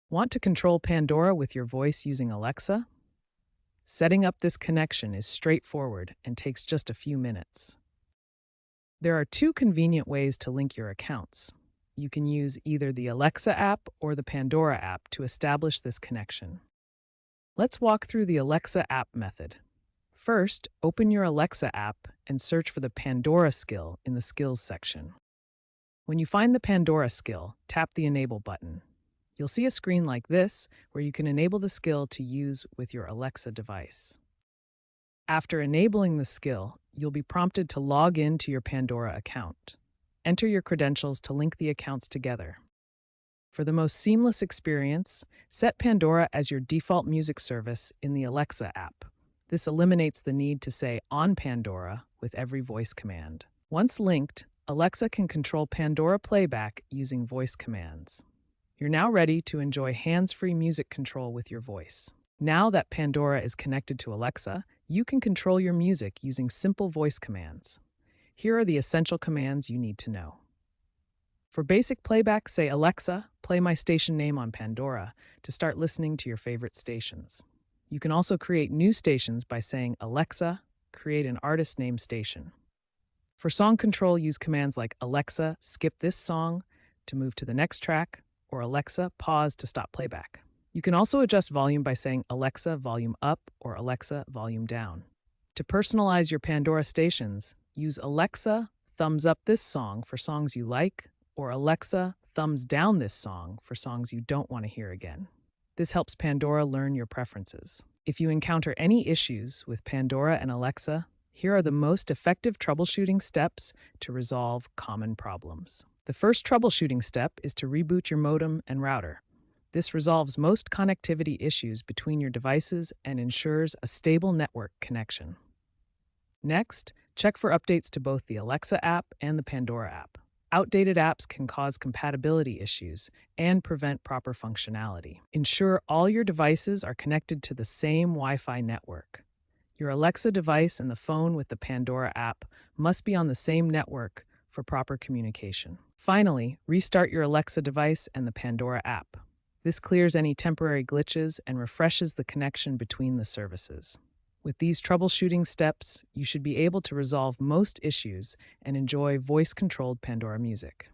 Want to control Pandora with your voice using Alexa? Setting up this connection is straightforward and takes just a few minutes. There are two convenient ways to link your accounts. You can use either the Alexa app or the Pandora app to establish this connection. Let's walk through the Alexa app method. First, open your Alexa app and search for the Pandora skill in the Skills section. When you find the Pandora skill, tap the Enable button. You'll see a screen like this where you can enable the skill to use with your Alexa device. After enabling the skill, you'll be prompted to log in to your Pandora account. Enter your credentials to link the accounts together. For the most seamless experience, set Pandora as your default music service in the Alexa app. This eliminates the need to say "on Pandora" with every voice command. Once linked, Alexa can control Pandora playback using voice commands. You're now ready to enjoy hands-free music control with your voice. Now that Pandora is connected to Alexa, you can control your music using simple voice commands. Here are the essential commands you need to know. For basic playback, say "Alexa, play my station name on Pandora" to start listening to your favorite stations. You can also create new stations by saying "Alexa, create an artist name station." For song control, use commands like "Alexa, skip this song" to move to the next track, or "Alexa, pause" to stop playback. You can also adjust volume by saying "Alexa, volume up" or "Alexa, volume down." To personalize your Pandora stations, use "Alexa, thumbs up this song" for songs you like, or "Alexa, thumbs down this song" for songs you don't want to hear again. This helps Pandora learn your preferences. If you encounter any issues with Pandora and Alexa, here are the most effective troubleshooting steps to resolve common problems. The first troubleshooting step is to reboot your modem and router. This resolves most connectivity issues between your devices and ensures a stable network connection. Next, check for updates to both the Alexa app and the Pandora app. Outdated apps can cause compatibility issues and prevent proper functionality. Ensure all your devices are connected to the same Wi-Fi network. Your Alexa device and the phone with the Pandora app must be on the same network for proper communication. Finally, restart your Alexa device and the Pandora app. This clears any temporary glitches and refreshes the connection between the services. With these troubleshooting steps, you should be able to resolve most issues and enjoy voice-controlled Pandora music.